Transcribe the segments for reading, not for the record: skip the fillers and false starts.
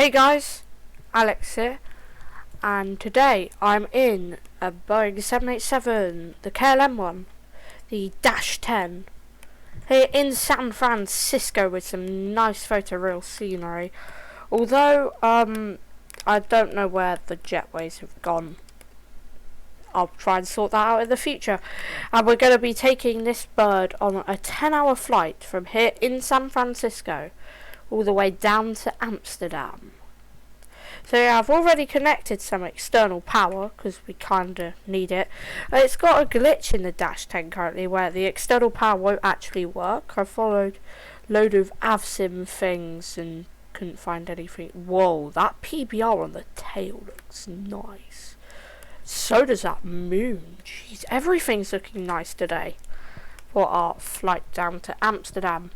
Hey guys, Alex here, and today I'm in a Boeing 787, the KLM one, the Dash 10, here in San Francisco with some nice photoreal scenery. Although, I don't know where the jetways have gone. I'll try and sort that out in the future. And we're going to be taking this bird on a 10-hour flight from here in San Francisco all the way down to Amsterdam. So yeah, I've already connected some external power because we kinda need it. It's got a glitch in the Dash 10 currently where the external power won't actually work. I followed a load of Avsim things and couldn't find anything. Whoa, that PBR on the tail looks nice. So does that moon. Jeez, everything's looking nice today for our flight down to Amsterdam.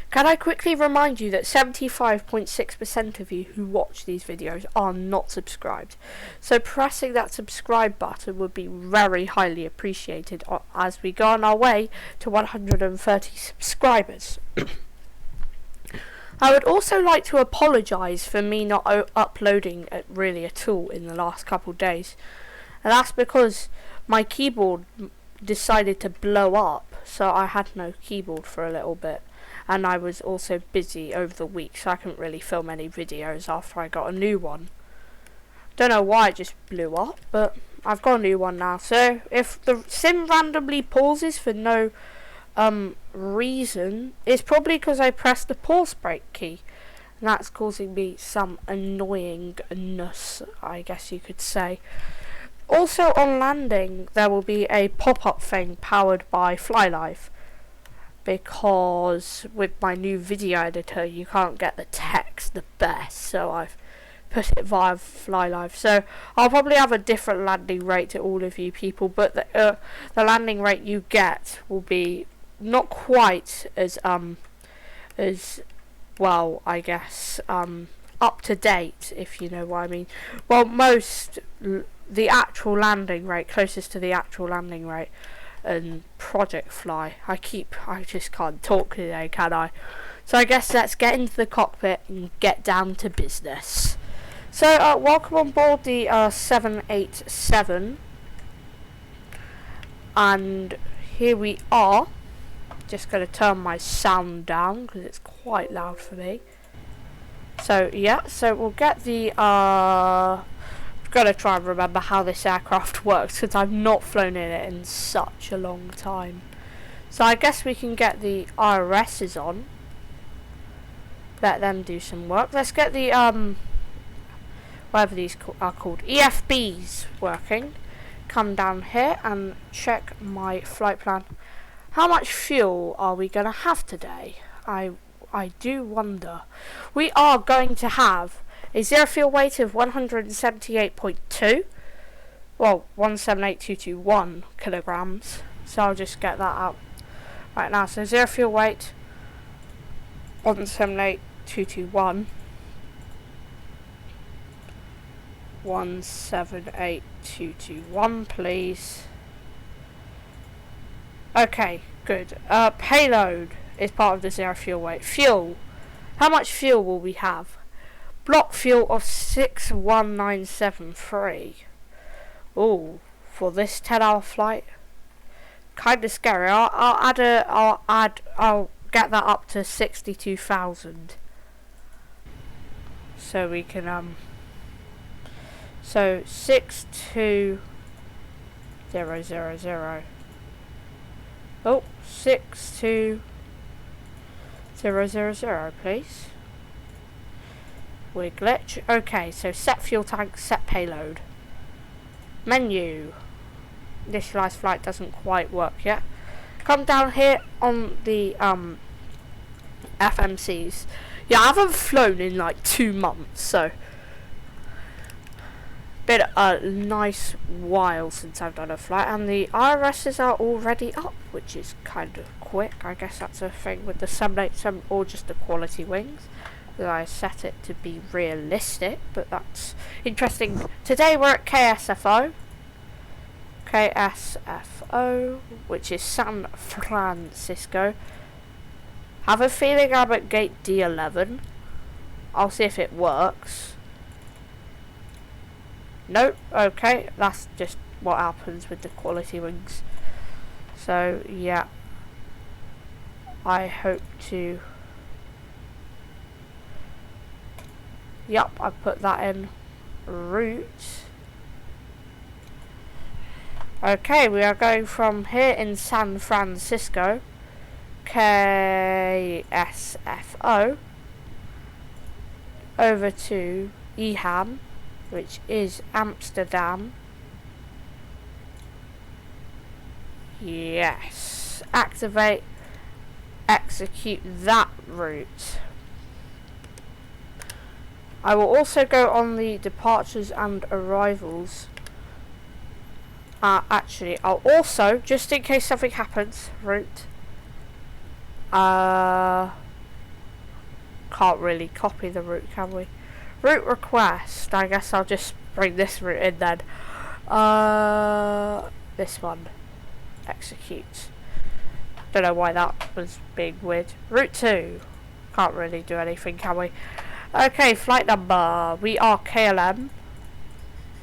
Can I quickly remind you that 75.6% of you who watch these videos are not subscribed. So pressing that subscribe button would be very highly appreciated as we go on our way to 130 subscribers. I would also like to apologise for me not uploading really at all in the last couple of days. And that's because my keyboard decided to blow up, so I had no keyboard for a little bit. And I was also busy over the week, so I couldn't really film any videos after I got a new one. Don't know why it just blew up, but I've got a new one now. So if the sim randomly pauses for no reason, it's probably because I pressed the pause break key. And that's causing me some annoyingness, I guess you could say. Also on landing, there will be a pop-up thing powered by FlyLive. Because with my new video editor you can't get the text the best, so I've put it via FlyLive. So I'll probably have a different landing rate to all of you people, but the landing rate you get will be not quite as well, I guess, up to date, if you know what I mean. Well, the actual landing rate, closest to the actual landing rate, and Project Fly. I just can't talk today, can I? So I guess let's get into the cockpit and get down to business. So welcome on board the 787, and here we are. Just going to turn my sound down because it's quite loud for me. So yeah, so we'll get the gotta try and remember how this aircraft works because I've not flown in it in such a long time. So I guess we can get the IRSs on. Let them do some work. Let's get the whatever these are called, EFBs working. Come down here and check my flight plan. How much fuel are we gonna have today? I do wonder. We are going to have a zero fuel weight of 178.2, well, 178,221 kilograms. So I'll just get that out right now. So zero fuel weight, 178,221, 178,221, please. Okay, good. Payload is part of the zero fuel weight. Fuel. How much fuel will we have? Block fuel of 61973. Oh, for this 10-hour flight, kind of scary. I'll get that up to 62,000. So we can so 62000. Oh, 62000, please. Weird glitch. Okay, so set fuel tank, set payload. Menu. Initialize flight doesn't quite work yet. Come down here on the FMCs. Yeah, I haven't flown in like 2 months, so been a nice while since I've done a flight, and the IRSs are already up, which is kind of quick. I guess that's a thing with the 787 or just the quality wings. That I set it to be realistic, but that's interesting. Today we're at Ksfo, which is San Francisco. Have a feeling I'm at gate D11. I'll see if it works. Nope, okay, that's just what happens with the quality wings. So, yeah. I hope to... Yep, I put that in route. Okay, we are going from here in San Francisco, Ksfo, over to Eham, which is Amsterdam. Yes. Activate, execute that route. I will also go on the departures and arrivals. Actually, I'll also, just in case something happens, route. Can't really copy the route, can we? Route request. I guess I'll just bring this route in then. This one. Execute. Don't know why that was being weird. Route 2. Can't really do anything, can we? Okay, flight number. We are KLM.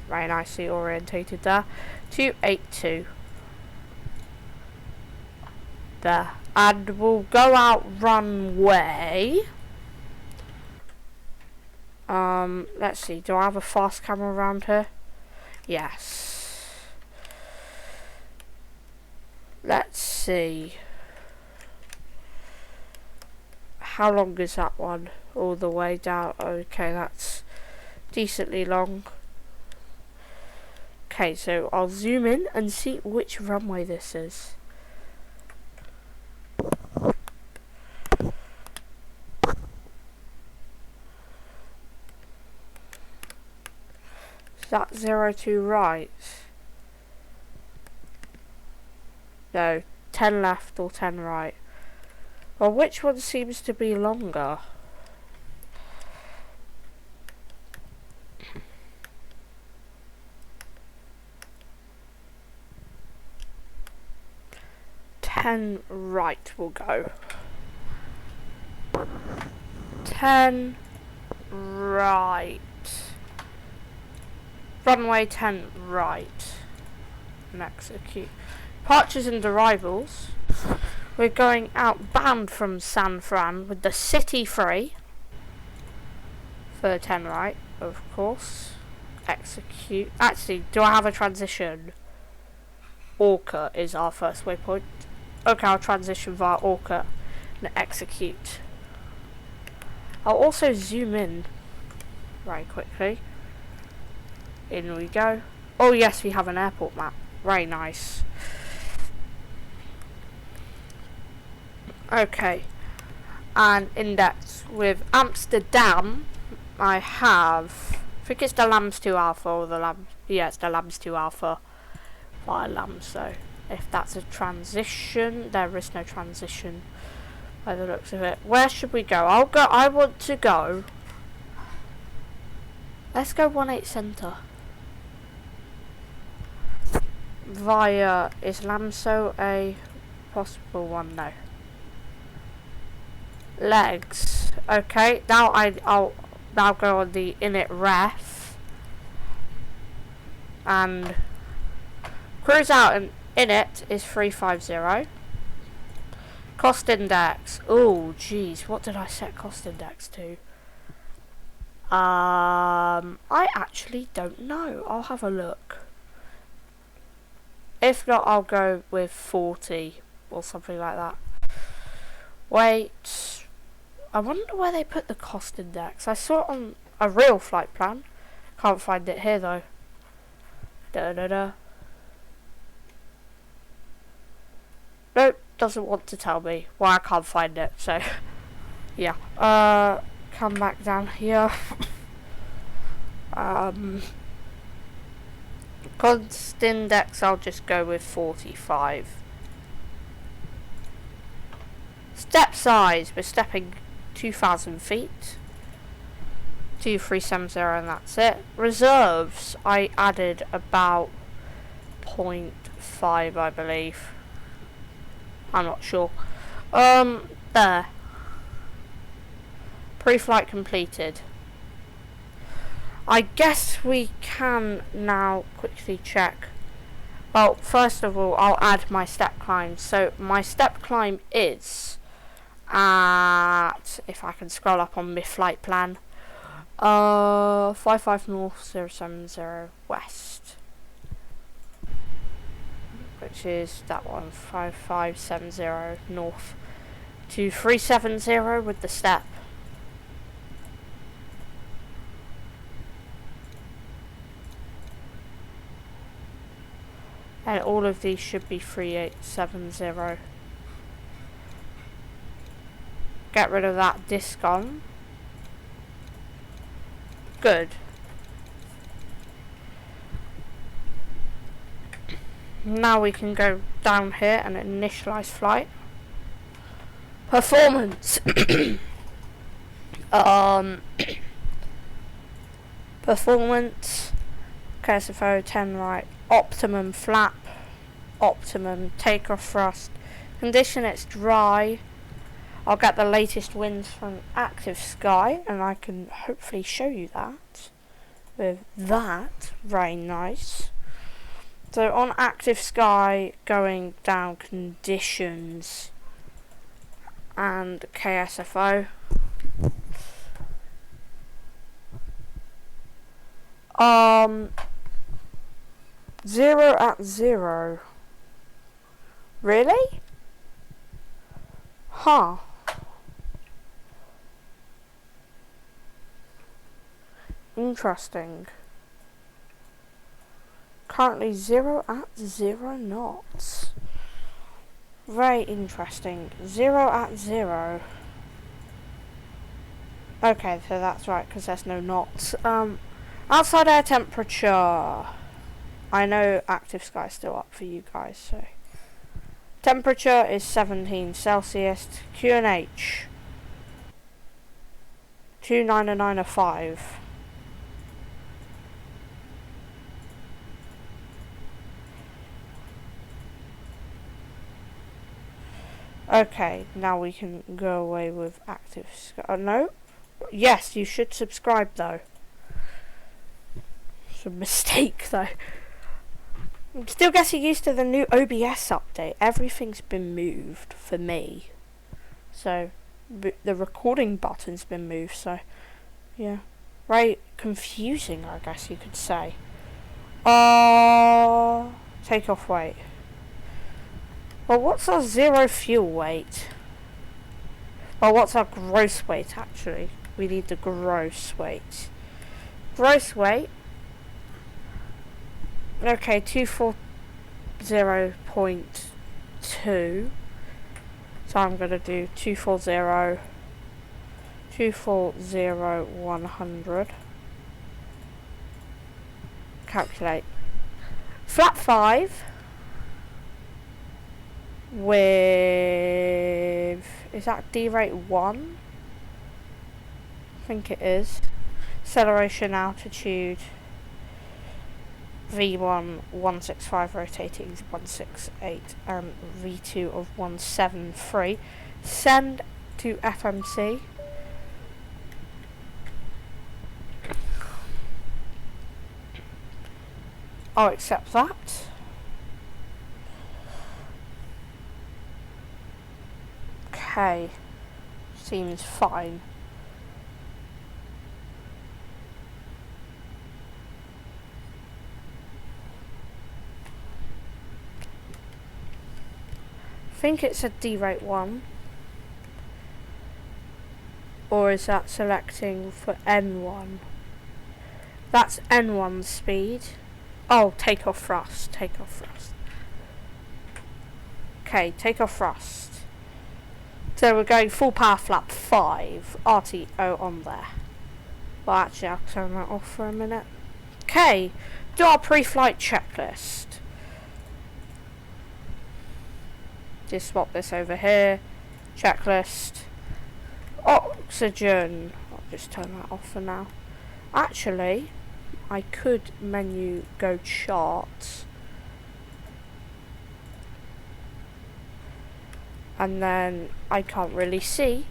Very nicely orientated there. 282. There. And we'll go out runway. Let's see. Do I have a fast camera around here? Yes. Let's see. How long is that one? All the way down. Okay, that's decently long. Okay, so I'll zoom in and see which runway this is. Is that 02 right? No, 10 left or 10 right. Well, which one seems to be longer? Right will go. 10 right. Runway 10 right. And execute. Departures and arrivals. We're going outbound from San Fran with the city free. For 10 right, of course. Execute. Actually, do I have a transition? Orca is our first waypoint. Okay, I'll transition via Orca and execute. I'll also zoom in very quickly. In we go. Oh yes, we have an airport map. Very nice. Okay. And index with Amsterdam, I think it's the Lambs 2 Alpha or the Lambs. Yeah, it's the Lambs 2 Alpha via Lambs, so. If that's a transition, there is no transition by the looks of it. Where should we go? I want to go. Let's go 18 Centre. Via, is Lamso a possible one? No. Legs. Okay, now I'll now go on the init ref. And cruise out and in it is 350. Cost index. Oh, geez. What did I set cost index to? I actually don't know. I'll have a look. If not, I'll go with 40 or something like that. Wait. I wonder where they put the cost index. I saw it on a real flight plan. Can't find it here though. Da-da-da. Nope, doesn't want to tell me why I can't find it, so yeah. Come back down here. Cost index, I'll just go with 45. Step size, we're stepping 2,000 feet. 2370 and that's it. Reserves, I added about 0.5 I believe. I'm not sure. There. Pre-flight completed. I guess we can now quickly check. Well, first of all, I'll add my step climb. So my step climb is at, if I can scroll up on my flight plan, 55 north, 070 west, which is that one, 5570 north to 370 with the step. And all of these should be 3870. Get rid of that disc on. Good. Now we can go down here and initialize flight. Performance. Performance. Ksfo 10 right. Optimum flap. Optimum takeoff thrust. Condition it's dry. I'll get the latest winds from active sky and I can hopefully show you that with that. Very nice. So on active sky, going down conditions and Ksfo. 0 at 0. Really? Huh. Interesting. Currently 0 at 0 knots. Very interesting. 0 at 0. Okay, so that's right, because there's no knots. Outside air temperature. I know active sky is still up for you guys, so. Temperature is 17 Celsius. QNH 29905. Okay, now we can go away with active sky. No? Yes, you should subscribe though. It's a mistake though. I'm still getting used to the new OBS update. Everything's been moved for me. So, the recording button's been moved, so, yeah. Very confusing, I guess you could say. Takeoff weight. Well, what's our zero fuel weight? Well, what's our gross weight, actually? We need the gross weight. Gross weight. Okay, 240.2. So I'm going to do 240, 100. Flap 5 with, is that D rate 1? I think it is. Acceleration altitude V1 165 rotating 168 and V2 of 173. Send to FMC. I'll accept that. Okay, seems fine. I think it's a D rate 1. Or is that selecting for N1? That's N1 speed. Oh, takeoff thrust. Okay, takeoff thrust. So we're going full power flap 5. RTO on there. Well, actually, I'll turn that off for a minute. Okay, do our pre-flight checklist. Just swap this over here. Checklist. Oxygen. I'll just turn that off for now. Actually, I could menu go charts. And then I can't really see.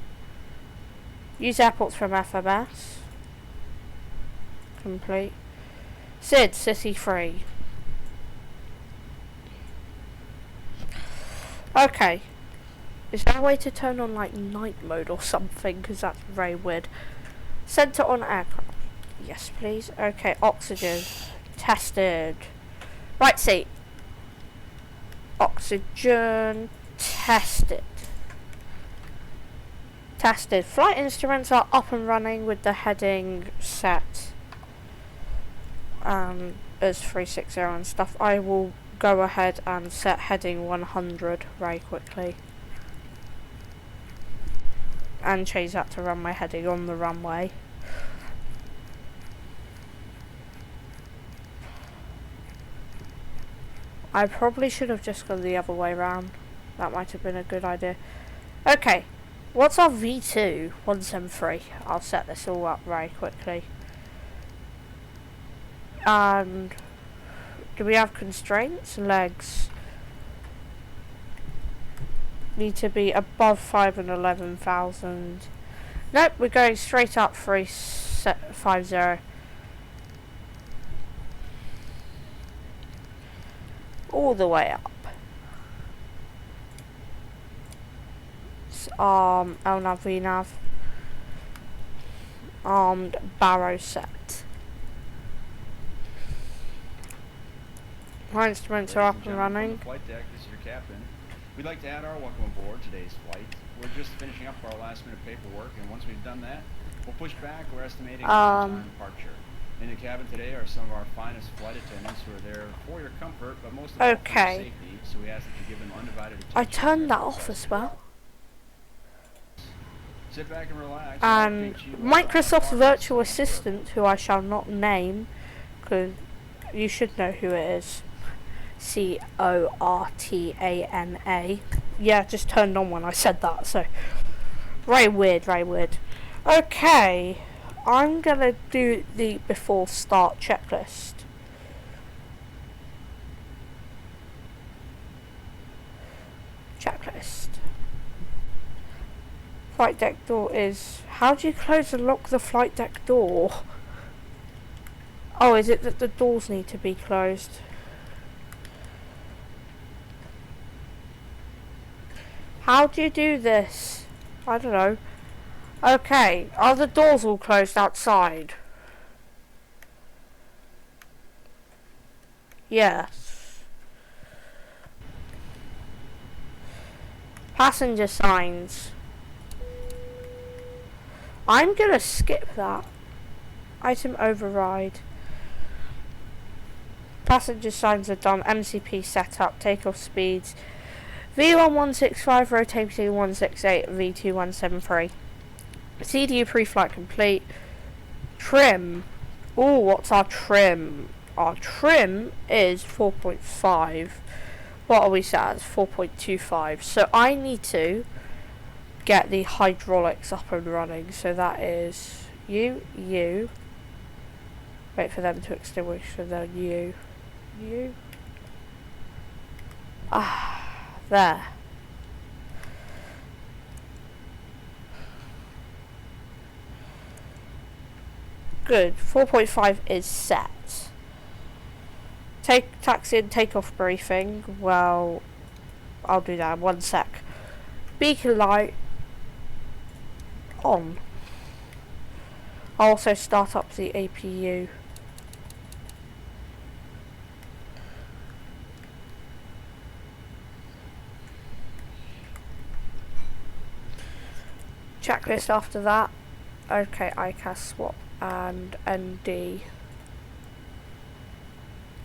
Use airports from FMS. Complete. SID, City 3. Okay. Is there a way to turn on like night mode or something? Because that's very weird. Center on aircraft. Yes, please. Okay, oxygen. Tested. Right seat. Oxygen. Tested. Tested. Flight instruments are up and running with the heading set. As 360 and stuff. I will go ahead and set heading 100 very quickly. And change that to runway heading on the runway. I probably should have just gone the other way around. That might have been a good idea. Okay, what's our V2? 173. I'll set this all up very quickly. And do we have constraints? Legs need to be above 5 and 11,000. Nope, we're going straight up 350. All the way up. LNAV, VNAV. Armed barrow set. My instruments are up and running. Flight deck, this is your captain. We'd like to add our welcome aboard today's flight. We're just finishing up our last minute paperwork, and once we've done that, we'll push back. We're estimating on departure. In the cabin today are some of our finest flight attendants who are there for your comfort, but most of all for your safety, so we ask that you give them undivided attention. I turned that off as well. Sit back and relax. And Microsoft Virtual Assistant, who I shall not name, because you should know who it is. Cortana. Yeah, just turned on when I said that, so very weird, very weird. Okay, I'm gonna do the before start checklist. Flight deck door is... How do you close and lock the flight deck door? Oh, is it that the doors need to be closed? How do you do this? I don't know. Okay, are the doors all closed outside? Yes. Passenger signs. I'm gonna skip that. Item override. Passenger signs are done. MCP setup. Takeoff speeds. V1165 rotating 168. V2173. CDU pre-flight complete. Trim. Oh, what's our trim? Our trim is 4.5. What are we set as? 4.25. So I need to get the hydraulics up and running. So that is you. Wait for them to extinguish, and then you. There. Good. 4.5 is set. Taxi and takeoff briefing. Well, I'll do that in 1 sec. Beacon light on. I'll also start up the APU. Checklist after that. Okay, ICAS swap and ND.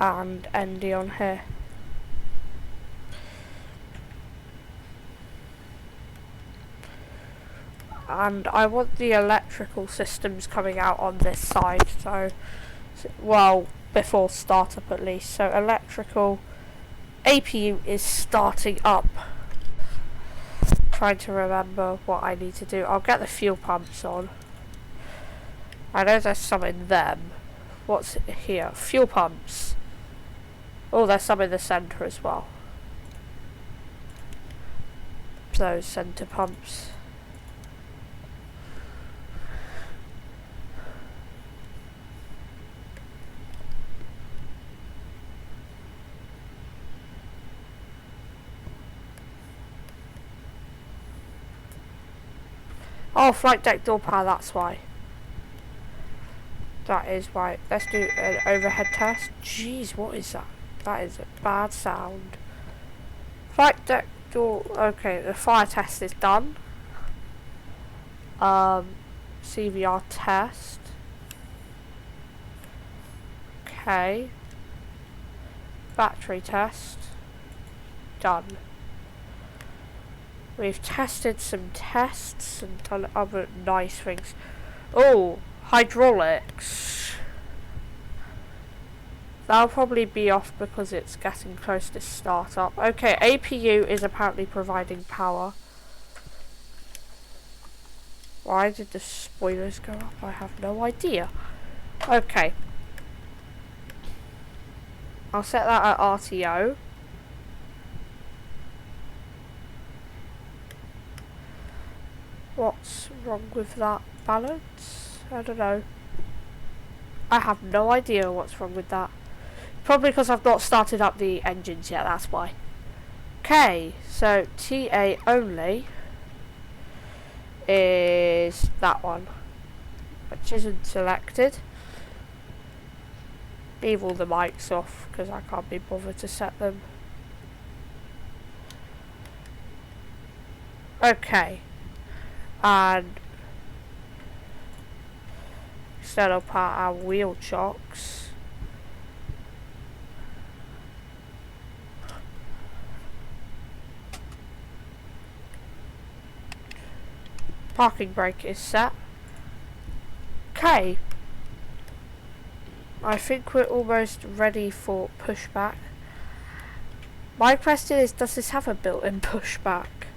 And ND on here. And I want the electrical systems coming out on this side, so well, before startup at least. So electrical APU is starting up. Trying to remember what I need to do. I'll get the fuel pumps on. I know there's some in them. What's here? Fuel pumps. Oh, there's some in the centre as well. Those centre pumps. Oh, flight deck door power, that's why. That is why. Let's do an overhead test. Jeez, what is that? That is a bad sound. Flight deck door. Okay, the fire test is done. CVR test. Okay. Battery test. Done. We've tested some tests and done other nice things. Oh, hydraulics. That'll probably be off because it's getting close to startup. Okay, APU is apparently providing power. Why did the spoilers go up? I have no idea. Okay. I'll set that at RTO. What's wrong with that balance? I don't know. I have no idea what's wrong with that. Probably because I've not started up the engines yet, that's why. Okay, so TA only is that one, which isn't selected. Leave all the mics off because I can't be bothered to set them. Okay, and external part our wheel chocks. Parking brake is set. Okay. I think we're almost ready for pushback. My question is, does this have a built-in pushback?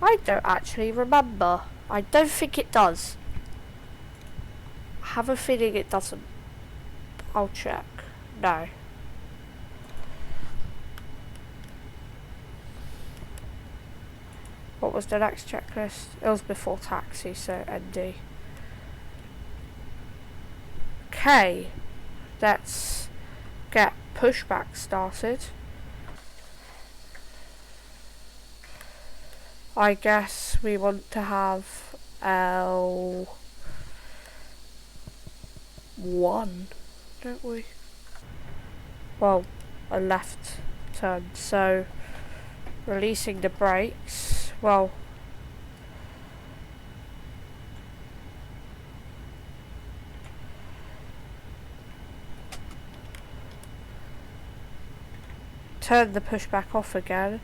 I don't actually remember. I don't think it does. I have a feeling it doesn't. I'll check. No. What was the next checklist? It was before taxi, so ND. Okay, let's get pushback started. I guess we want to have L1, don't we? Well, a left turn, so releasing the brakes. Well, turn the pushback off again.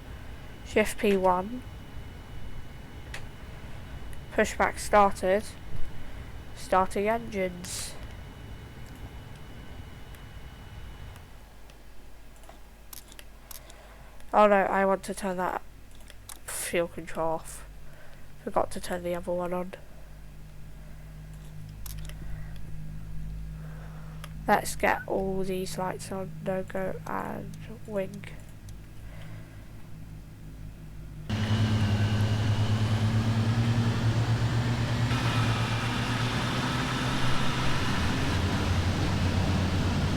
Shift P1. Pushback started. Starting engines. Oh no, I want to turn that fuel control off. Forgot to turn the other one on. Let's get all these lights on, no go and wing.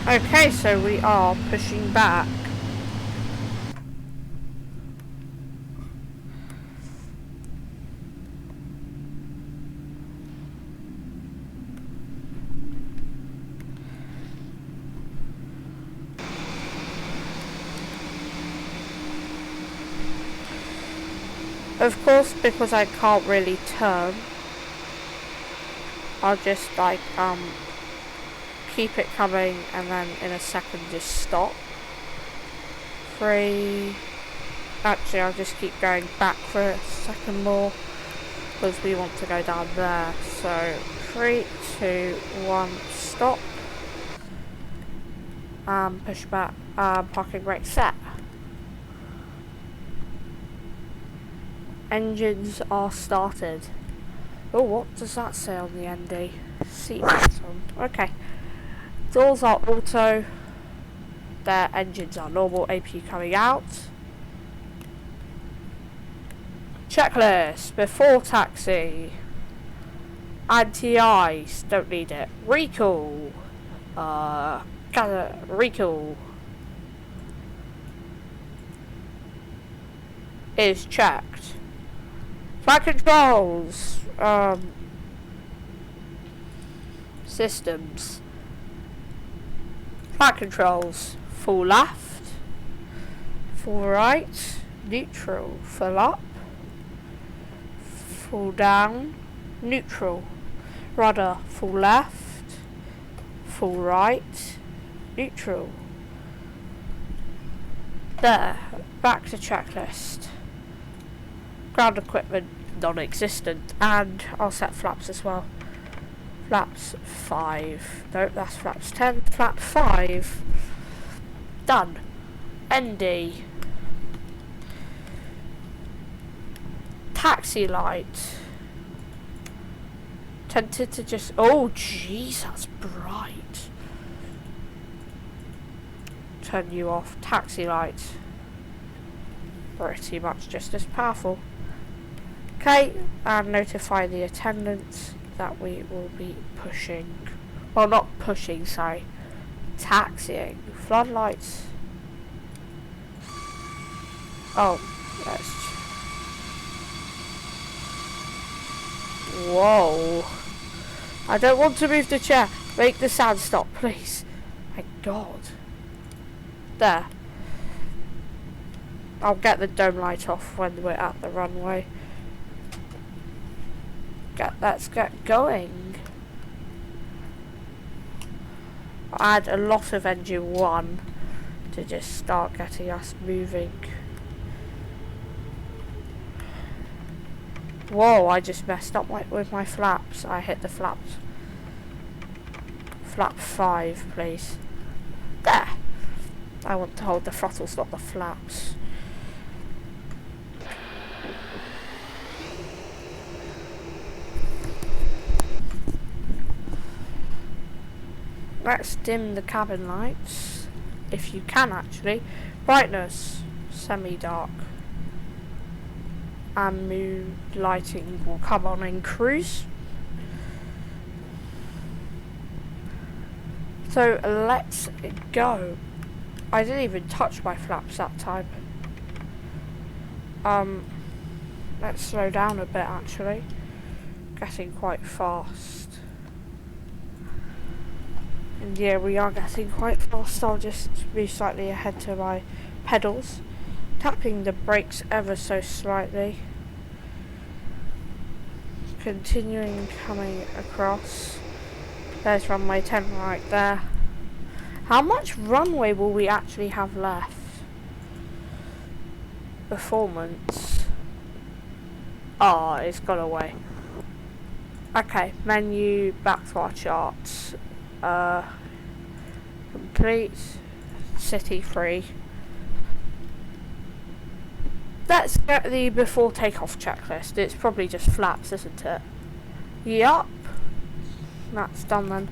Okay, so we are pushing back. Of course, because I can't really turn, I'll just like keep it coming and then in a second just stop. 3. Actually, I'll just keep going back for a second more because we want to go down there. So 3, 2, 1, stop. Push back. Parking brake set. Engines are started. Oh, what does that say on the ND? Seatbelts on. Okay. Doors are auto. Their engines are normal. APU coming out. Checklist. Before taxi. Anti-ice. Don't need it. Recall. Recall. Is checked. Flight controls. Systems. Flight controls. Full left. Full right. Neutral. Full up. Full down. Neutral. Rudder. Full left. Full right. Neutral. There. Back to checklist. Ground equipment non-existent, and I'll set flaps as well. Flaps 5. Nope, that's flaps 10. Flap 5. Done. ND. Taxi light. Tempted to just. Oh, jeez, that's bright. Turn you off. Taxi light. Pretty much just as powerful. Okay, and notify the attendants that we will be pushing. Well, not pushing, sorry. Taxiing. Floodlights. Oh, let's. Whoa. I don't want to move the chair. Make the sound stop, please. My God. There. I'll get the dome light off when we're at the runway. Let's get going. I'll add a lot of engine 1 to just start getting us moving. Whoa, I just messed up with my flaps. I hit the flaps. Flap 5, please. There. I want to hold the throttles, not the flaps. Let's dim the cabin lights, if you can actually. Brightness, semi-dark. And mood lighting will come on in cruise. So let's go. I didn't even touch my flaps that time. Let's slow down a bit actually. Getting quite fast. And yeah, we are getting quite fast. I'll just move slightly ahead to my pedals. Tapping the brakes ever so slightly. Continuing coming across. There's runway 10 right there. How much runway will we actually have left? Performance. Oh, it's gone away. Okay, menu, back to our charts. Complete. City free. Let's get the before takeoff checklist. It's probably just flaps, isn't it? Yup. That's done then.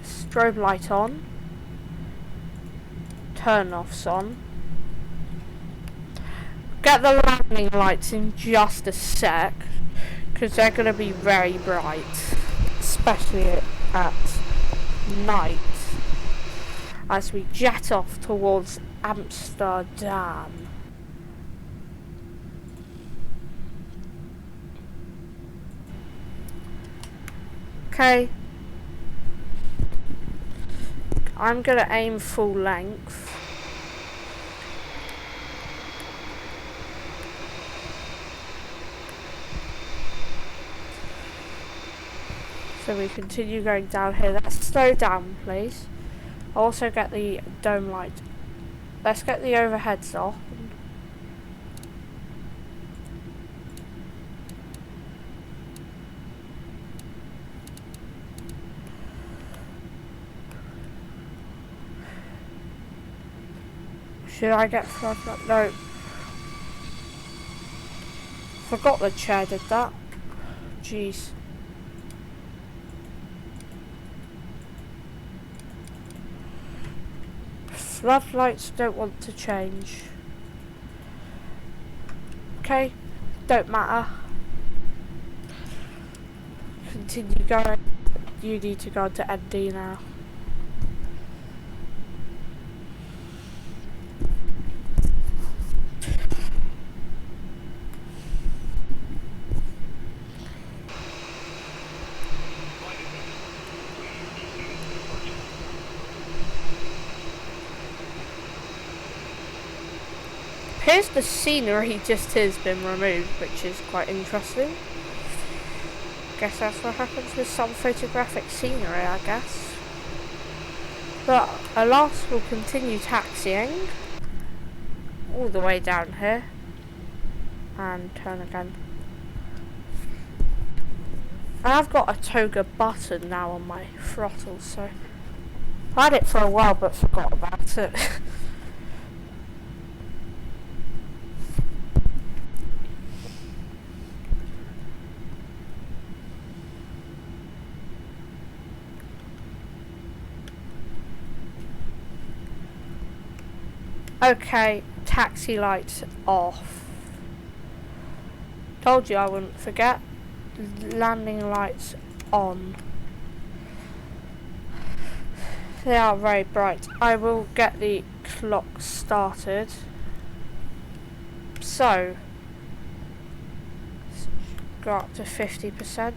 Strobe light on. Turn offs on. Get the landing lights in just a sec, because they're going to be very bright, especially at night as we jet off towards Amsterdam. Okay, I'm going to aim full length. So we continue going down here. Let's slow down, please. I'll also get the dome light. Let's get the overheads off. Should I get floodlight? No. Forgot the chair did that. Jeez. Floodlights don't want to change. Okay, don't matter. Continue going. You need to go to ND now. appears the scenery just has been removed, which is quite interesting. Guess that's what happens with some photographic scenery, I guess. But alas, we'll continue taxiing all the way down here and turn again. I've got a toga button now on my throttle, so I had it for a while but forgot about it. Okay, taxi lights off. Told you I wouldn't forget. Landing lights on. They are very bright. I will get the clock started. So, go up to 50%.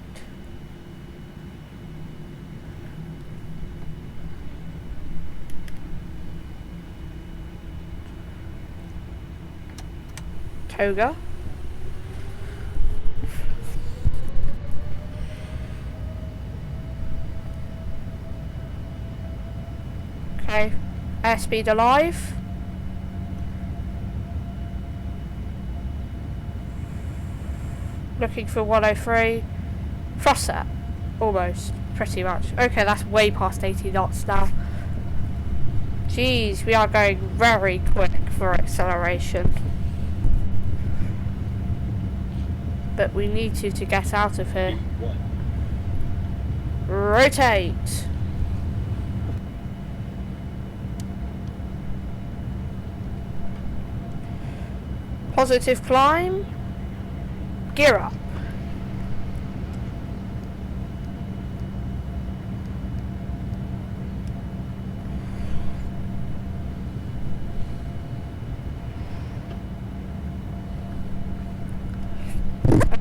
Toga. Okay, airspeed alive. Looking for 103. Thrust set. Almost. Pretty much. Okay, that's way past 80 knots now. Jeez, we are going very quick for acceleration. But we need to get out of here. Rotate. Positive climb. Gear up.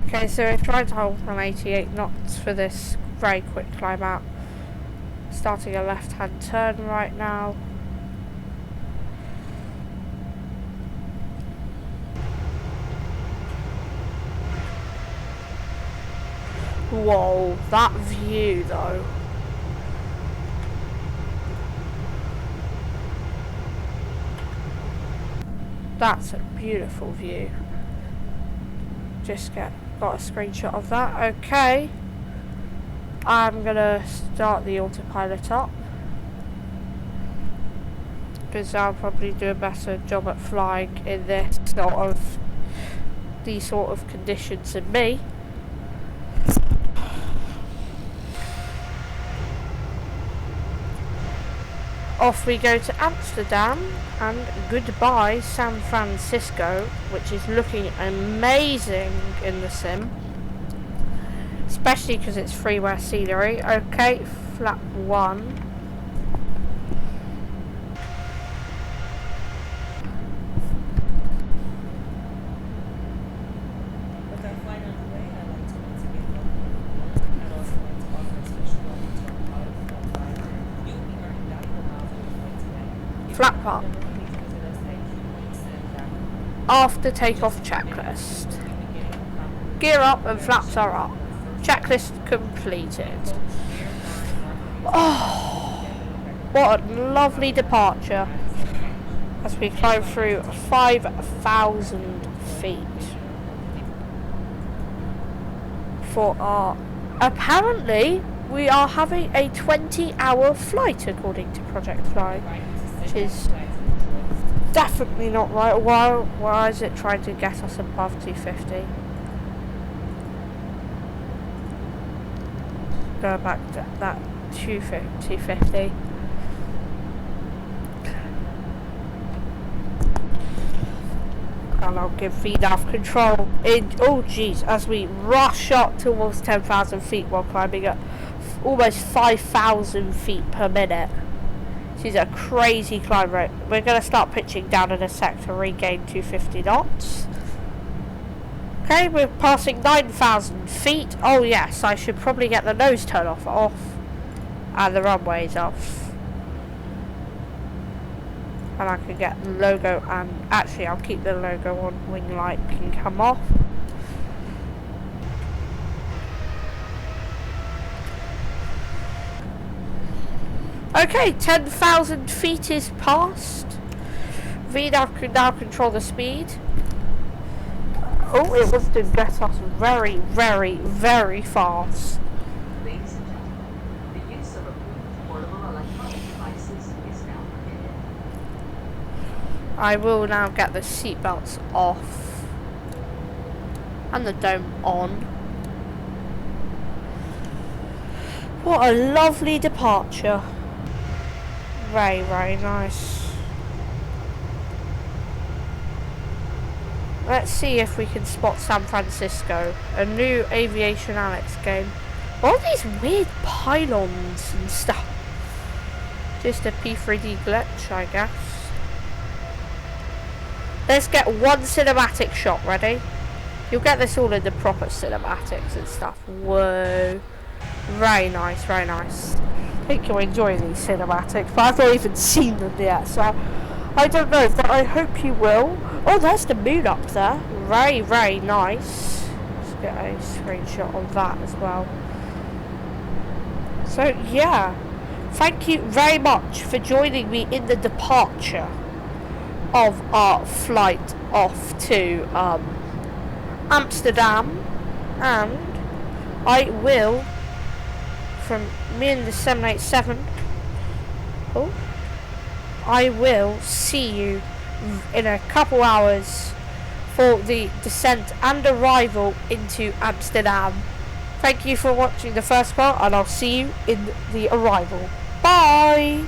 Okay, so we're trying to hold on 88 knots for this very quick climb out. Starting a left-hand turn right now. Whoa, that view though. That's a beautiful view. Just got a screenshot of that. Okay. I'm gonna start the autopilot up. Because I'll probably do a better job at flying in these sort of conditions than me. Off we go to Amsterdam and goodbye San Francisco, which is looking amazing in the sim, especially because it's freeware scenery. Okay, flap 1. Flap up. After takeoff checklist. Gear up and flaps are up. Checklist completed. Oh, what a lovely departure as we climb through 5,000 feet for our... Apparently, we are having a 20-hour flight according to Project Fly. Which is definitely not right. Why is it trying to get us above 250? Go back to that 250. And I'll give VNAV control in. Oh jeez, as we rush up towards 10,000 feet while climbing at almost 5,000 feet per minute. This is a crazy climb rate. We're going to start pitching down in a sec to regain 250 knots. Okay, we're passing 9,000 feet. Oh yes, I should probably get the nose turn off. And the runway's off. and I can get the logo, and actually I'll keep the logo on. Wing light can come off. Okay, 10,000 feet is passed. V now can control the speed. Oh, it wants to get us very, very, very fast. Ladies and gentlemen, the use of approved portable electronic devices is now permitted. I will now get the seatbelts off and the dome on. What a lovely departure. Very, very nice. Let's see if we can spot San Francisco. A new Aviation Alex game. All these weird pylons and stuff. Just a P3D glitch, I guess. Let's get one cinematic shot ready. You'll get this all in the proper cinematics and stuff. Whoa. Very nice, very nice. I think you'll enjoy these cinematics, but I've not even seen them yet, so I don't know, but I hope you will. Oh, there's the moon up there. Very, very nice. Let's get a screenshot of that as well. So, yeah. Thank you very much for joining me in the departure of our flight off to Amsterdam. And I will, from me and the 787, I will see you in a couple hours for the descent and arrival into Amsterdam. Thank you for watching the first part, and I'll see you in the arrival. Bye!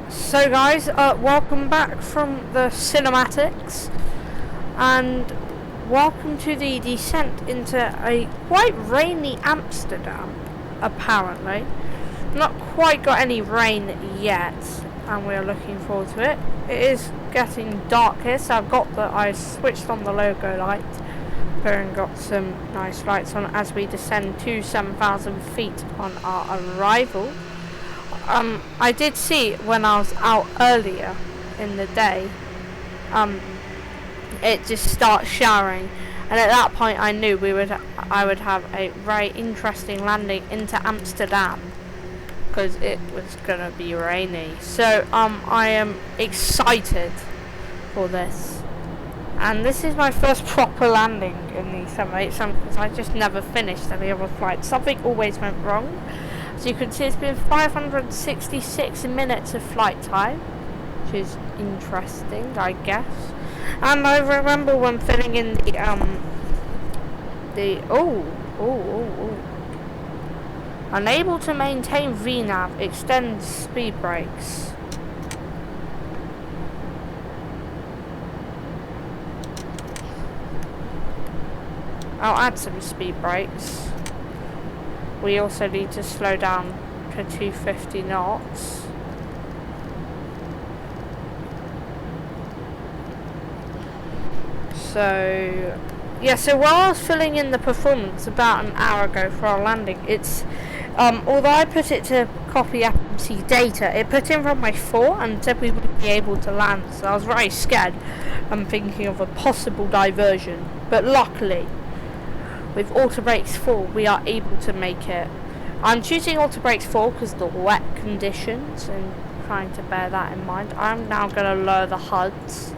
So guys, welcome back from the cinematics, and welcome to the descent into a quite rainy Amsterdam, apparently. Not quite got any rain yet, and we're looking forward to it. It is getting dark here, so I switched on the logo light and got some nice lights on as we descend to 7,000 feet on our arrival. I did see when I was out earlier in the day, it just started showering, and at that point I knew I would have a very interesting landing into Amsterdam, because it was gonna be rainy. So I am excited for this, and this is my first proper landing in the 787 because I just never finished any other flights. Something always went wrong. So you can see it's been 566 minutes of flight time, which is interesting, I guess. And I remember when filling in unable to maintain VNAV, extends speed brakes. I'll add some speed brakes. We also need to slow down to 250 knots. So, yeah, so while I was filling in the performance about an hour ago for our landing, it's, although I put it to copy FMC data, it put in from my 4 and said we wouldn't be able to land, so I was very scared. I'm thinking of a possible diversion, but luckily, with Auto Brakes 4, we are able to make it. I'm choosing Auto Brakes 4 because of the wet conditions and trying to bear that in mind. I'm now going to lower the HUDs.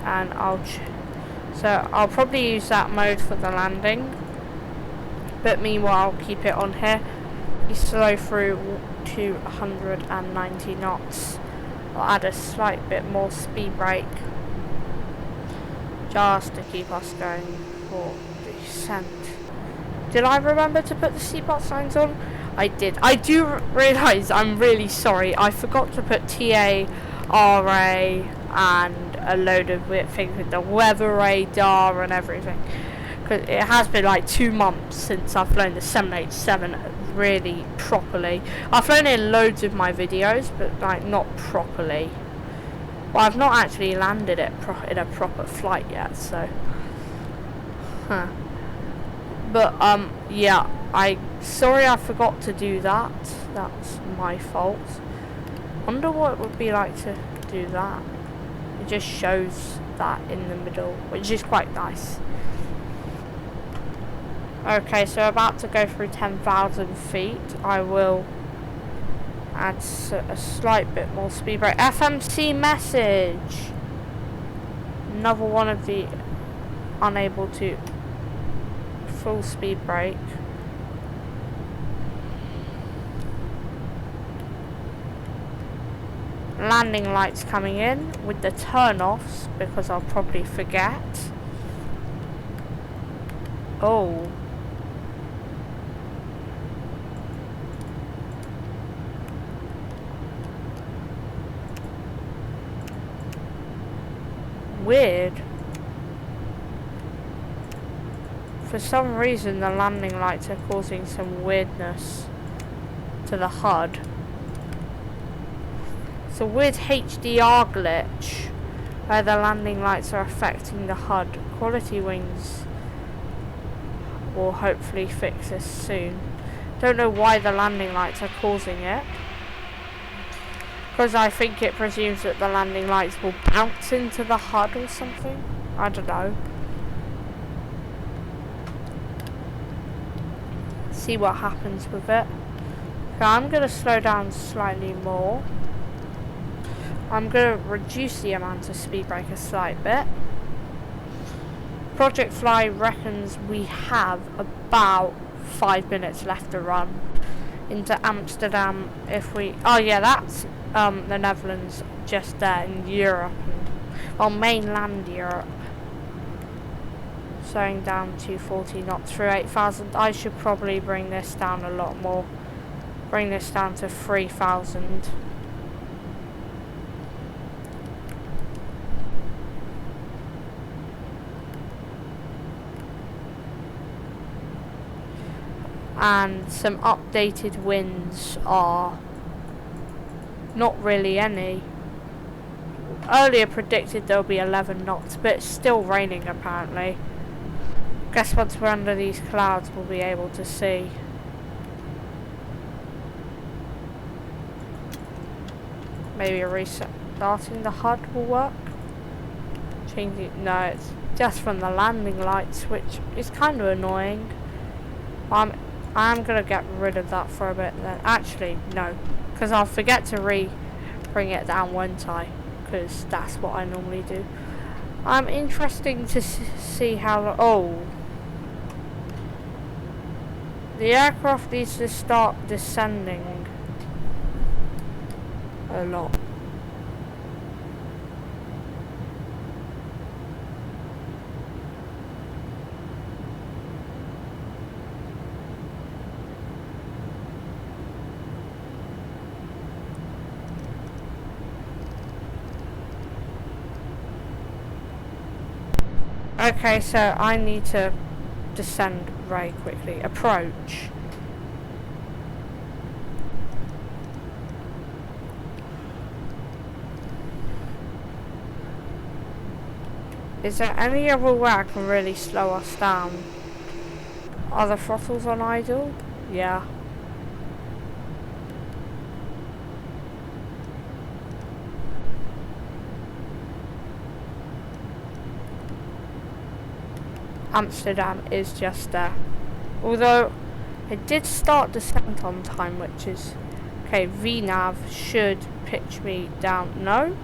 And I'll probably use that mode for the landing. But meanwhile, I'll keep it on here. We slow through to 190 knots. I'll add a slight bit more speed brake, just to keep us going for descent. Did I remember to put the seatbelt signs on? I did. I do realise I'm really sorry. I forgot to put TA, RA, and a load of weird things with the weather radar and everything. Because it has been like 2 months since I've flown the 787 really properly. I've flown in loads of my videos, but like not properly. Well, I've not actually landed it in a proper flight yet, so. But, yeah, sorry I forgot to do that. That's my fault. Wonder what it would be like to do that. It just shows that in the middle, which is quite nice. Okay, so about to go through 10,000 feet. I will add a slight bit more speed brake. FMC message. Another one of the unable to full speed brake. Landing lights coming in with the turn-offs because I'll probably forget. Oh. Weird. For some reason the landing lights are causing some weirdness to the HUD. It's a weird HDR glitch where the landing lights are affecting the HUD. Quality Wings will hopefully fix this soon. Don't know why the landing lights are causing it. Because I think it presumes that the landing lights will bounce into the HUD or something. I don't know. See what happens with it. Okay, I'm going to slow down slightly more. I'm going to reduce the amount of speed brake a slight bit. Project Fly reckons we have about 5 minutes left to run into Amsterdam if we... Oh yeah, that's the Netherlands just there in Europe. Well, mainland Europe. Slowing down to 40 knots through 8,000. I should probably bring this down a lot more. bring this down to 3,000. And some updated winds are not really any. Earlier predicted there'll be 11 knots, but it's still raining apparently. Guess once we're under these clouds we'll be able to see. Maybe restarting the HUD will work. Changing, no, it's just from the landing lights, which is kind of annoying. I'm gonna get rid of that for a bit then. Actually, no, because I'll forget to bring it down, won't I? Because that's what I normally do. I'm interesting to see how. Oh, the aircraft needs to start descending a lot. Okay, so I need to descend very quickly. Approach. Is there any other way I can really slow us down? Are the throttles on idle? Yeah. Amsterdam is just there. Although it did start descent on time, which is okay. VNav should pitch me down. No,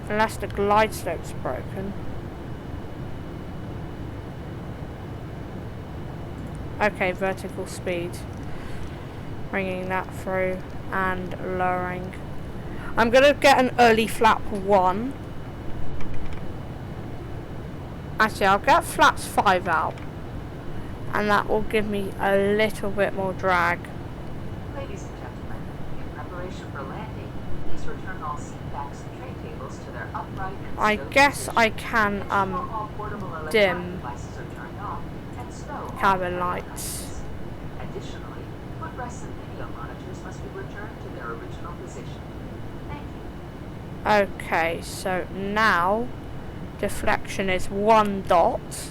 unless the glide slope's broken. Okay, vertical speed. Bringing that through and lowering. I'm gonna get an early flap 1. Actually, I'll get flaps 5 out, and that will give me a little bit more drag. Ladies and gentlemen, in preparation for landing, please return all seat backs and tray tables to their upright and I stowed guess position. I can Ensure all portable electronic dim devices are turned off and stow all cabin electronic lights. devices. Additionally, footrests and video monitors must be returned to their original position. Thank you. Okay, so now deflection is 1 dot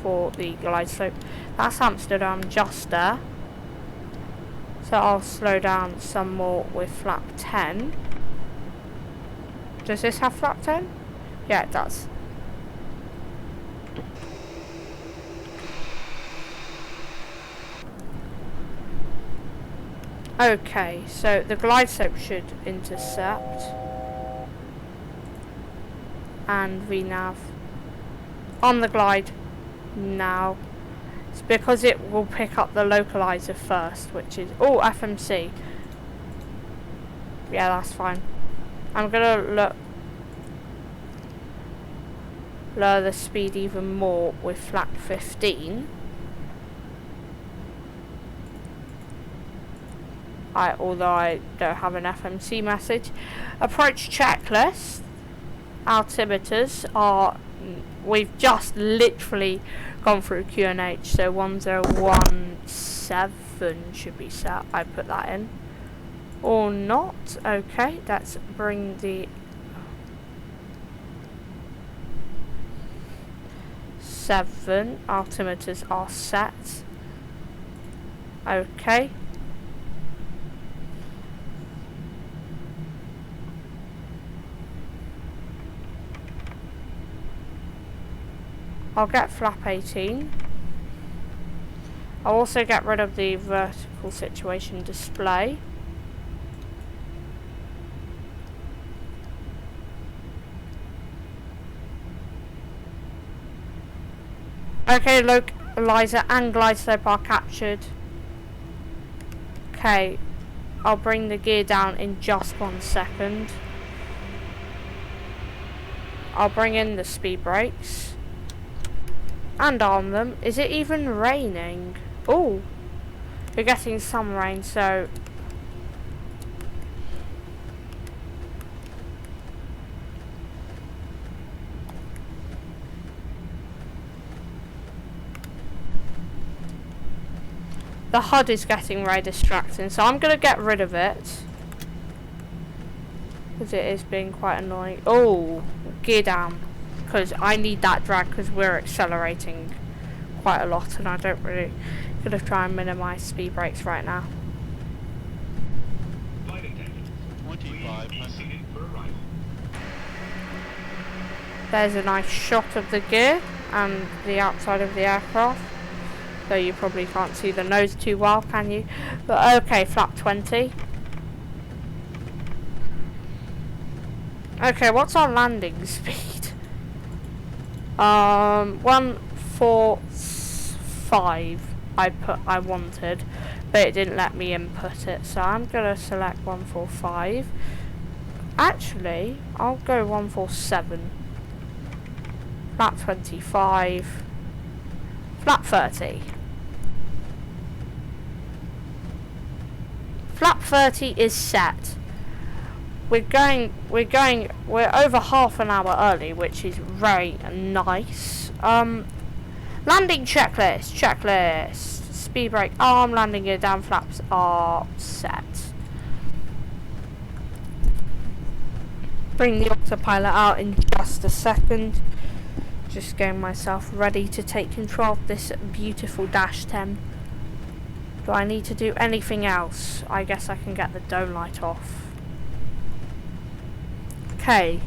for the glide slope. That's Amsterdam just there. So I'll slow down some more with flap 10. Does this have flap 10? Yeah, it does. Okay, so the glide slope should intercept. And VNav on the glide now. It's because it will pick up the localizer first, which is FMC. Yeah, that's fine. I'm gonna lower the speed even more with flap 15. Although I don't have an FMC message. Approach checklist. Altimeters are, we've just literally gone through QNH, so 1017 should be set. I put that in. Or not. Okay, let's bring the 7 altimeters are set. Okay. I'll get flap 18. I'll also get rid of the vertical situation display. Okay, localizer and glide slope are captured. Okay, I'll bring the gear down in just 1 second. I'll bring in the speed brakes. And arm them. Is it even raining? Oh, We're getting some rain, so the HUD is getting very distracting, so I'm going to get rid of it. Because it is being quite annoying. Oh, gear down. Because I need that drag because we're accelerating quite a lot and I don't really... Going to try and minimise speed brakes right now. 2500. There's a nice shot of the gear and the outside of the aircraft. Though you probably can't see the nose too well, can you? But okay, flap 20. Okay, what's our landing speed? 145 I wanted, but it didn't let me input it, so I'm gonna select 145. Actually, I'll go 147. Flap 25. Flap 30. Flap 30 is set. We're over half an hour early, which is very nice. Landing checklist. Speed brake arm, landing gear down, flaps are set. Bring the autopilot out in just a second. Just getting myself ready to take control of this beautiful Dash 10. Do I need to do anything else? I guess I can get the dome light off. Okay.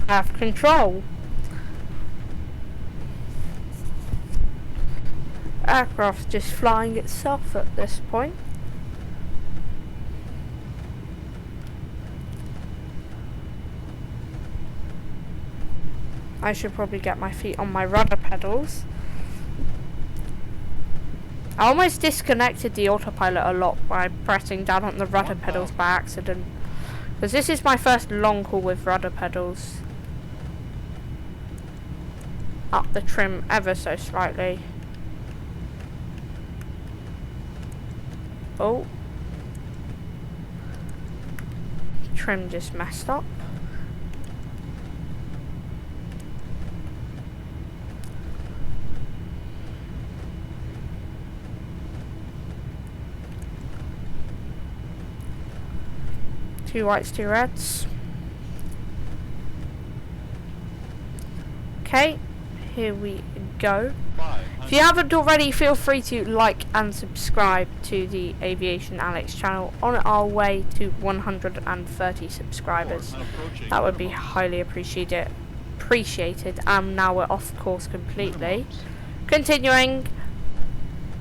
Have control. Aircraft's just flying itself at this point. I should probably get my feet on my rudder pedals. I almost disconnected the autopilot a lot by pressing down on the rudder pedals by accident. Because this is my first long haul with rudder pedals. Up the trim ever so slightly. Oh. Trim just messed up. Two whites, two reds. Okay, here we go. If you haven't already, feel free to like and subscribe to the Aviation Alex channel on our way to 130 subscribers. That would be highly appreciated. Now we're off course completely. Continuing.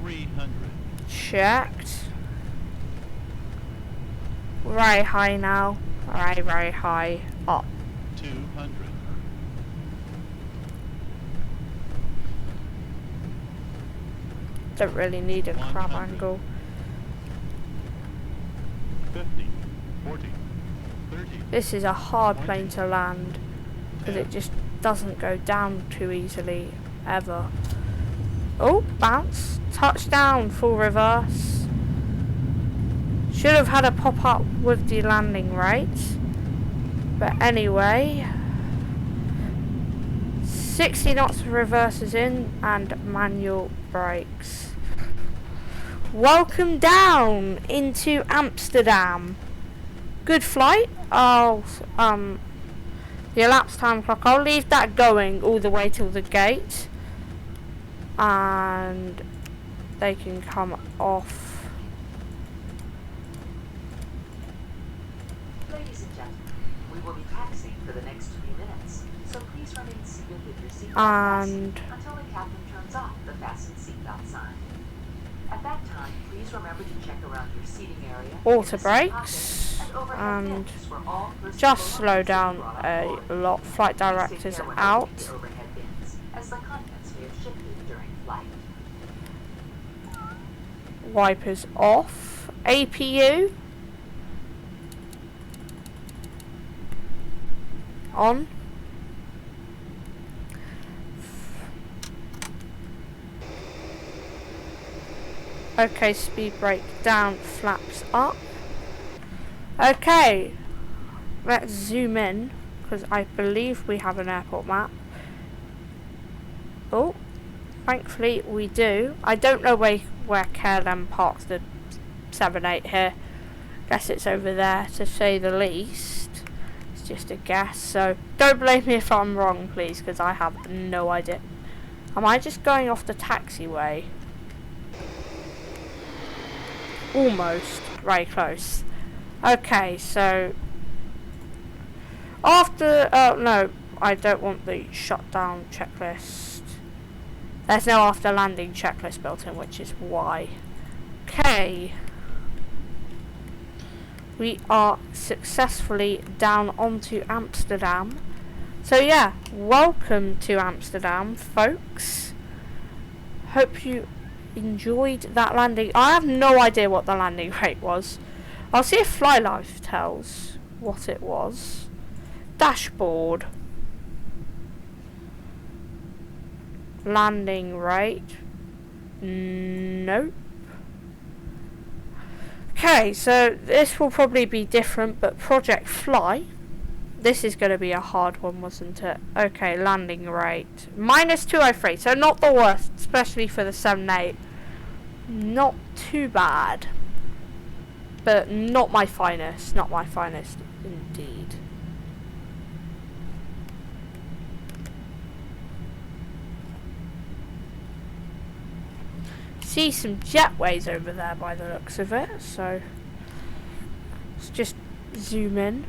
300. Checked. Very high now. Very high. Up. 200. Don't really need a crab 100. angle. 50. 40. 30. This is a hard plane to land because it just doesn't go down too easily ever. Oh, bounce. Touchdown, full reverse. Should have had a pop-up with the landing rate. But anyway. 60 knots of reverses in and manual brakes. Welcome down into Amsterdam. Good flight. The elapsed time clock, I'll leave that going all the way till the gate. And they can come off. Ladies and gentlemen, we will be taxiing for the next few minutes, so please remain seated with your seatbelt And fastened until the captain turns off the fasten seatbelt sign. At that time, please remember to check around your seating area, auto in the seat brakes. pocket, and overhead And bins where all personal just slow belongings down will be brought a on board. lot. Flight Please take directors care when out. opening the overhead bins, as the contents may have shifted during flight. Wipers off. APU on. Okay, speed brake down, flaps up. Okay, let's zoom in, because I believe we have an airport map. Oh, thankfully we do. I don't know where KLM parks the 7-8 here. Guess it's over there, to say the least. It's just a guess, so don't blame me if I'm wrong, please, because I have no idea. Am I just going off the taxiway? Almost. Very close. Okay, so after no, I don't want the shutdown checklist. There's no after landing checklist built in, which is why. Okay, we are successfully down onto Amsterdam. So yeah, welcome to Amsterdam, folks. Hope you enjoyed that landing. I have no idea what the landing rate was. I'll see if FlyLife tells what it was. Dashboard. Landing rate. Nope. Okay, so this will probably be different, but Project Fly. This is going to be a hard one, wasn't it? Okay, landing rate. -203, so not the worst, especially for the 7-8. Not too bad. But not my finest. Not my finest, indeed. See some jetways over there by the looks of it, so let's just zoom in.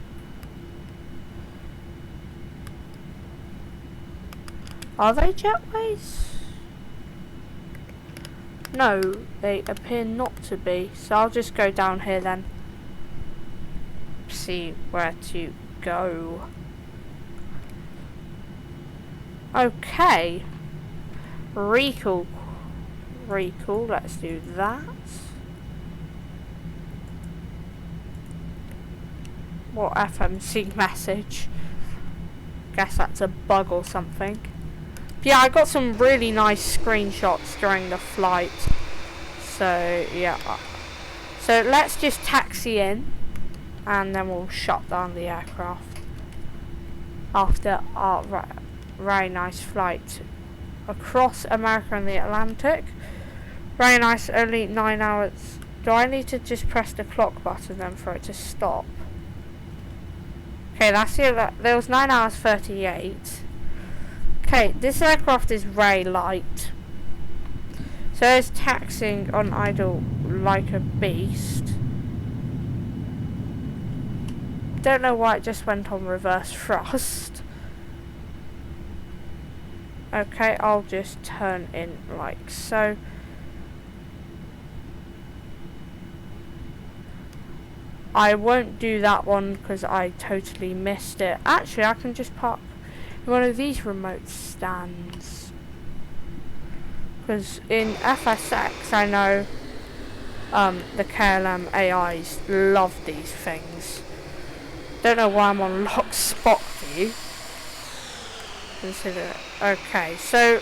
Are they jetways? No, they appear not to be, so I'll just go down here then. See where to go. Okay. Recall, let's do that. What FMC message? Guess that's a bug or something. Yeah, I got some really nice screenshots during the flight. So, yeah. So, let's just taxi in. And then we'll shut down the aircraft. After our very nice flight across America and the Atlantic. Very nice, only 9 hours. Do I need to just press the clock button then for it to stop? Okay, that's it. There was 9 hours 38. Okay, this aircraft is very light. So it's taxiing on idle like a beast. Don't know why it just went on reverse thrust. Okay, I'll just turn in like so. I won't do that one because I totally missed it. Actually, I can just park one of these remote stands, because in FSX I know the KLM AIs love these things. Don't know why I'm on lock spot view. Consider it. Okay, so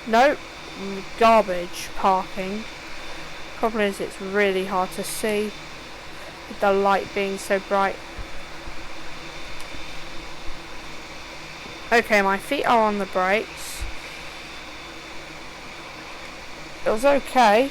nope, garbage parking. Problem is it's really hard to see with the light being so bright. Okay, my feet are on the brakes. It was okay.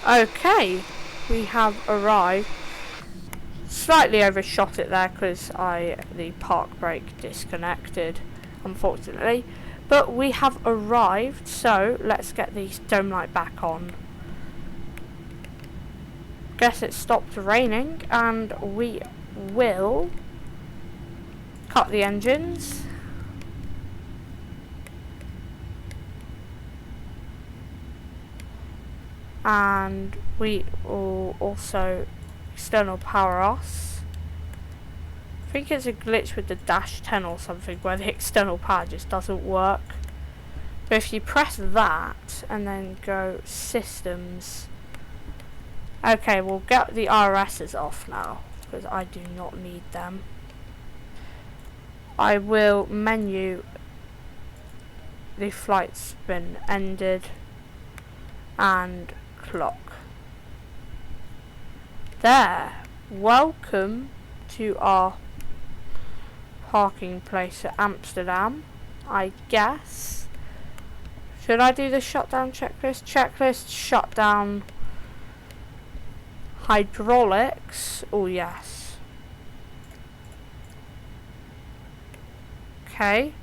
Okay, we have arrived. Slightly overshot it there because the park brake disconnected, unfortunately. But we have arrived, so let's get the dome light back on. Guess it stopped raining, and we will cut the engines. And we will also external power us. I think it's a glitch with the Dash 10 or something where the external power just doesn't work. So if you press that and then go systems. Okay, we'll get the RSs off now because I do not need them. I will menu the flight's been ended and clock. There. Welcome to our parking place at Amsterdam, I guess. Should I do the shutdown checklist? Checklist, shutdown, hydraulics. Oh yes. Okay.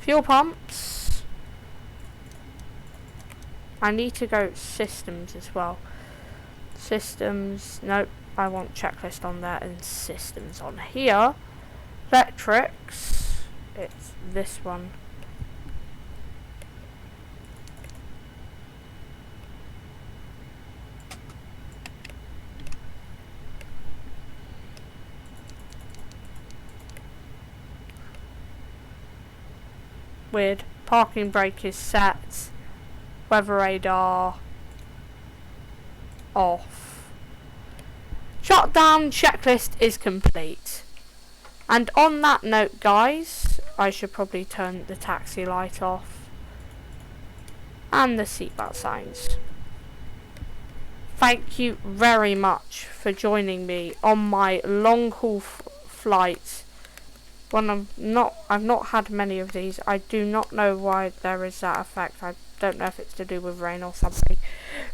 Fuel pumps. I need to go systems as well. Systems. Nope. I want checklist on there and systems on here. Electrics. It's this one. Weird. Parking brake is set. Weather radar off. Shutdown checklist is complete. And on that note, guys, I should probably turn the taxi light off and the seatbelt signs. Thank you very much for joining me on my long haul flight. When I've not had many of these. I do not know why there is that effect. I don't know if it's to do with rain or something.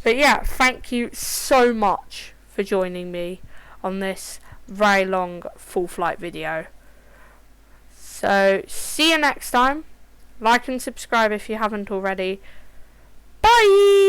But yeah, thank you so much for joining me on this very long full flight video. So see you next time. Like and subscribe if you haven't already. Bye!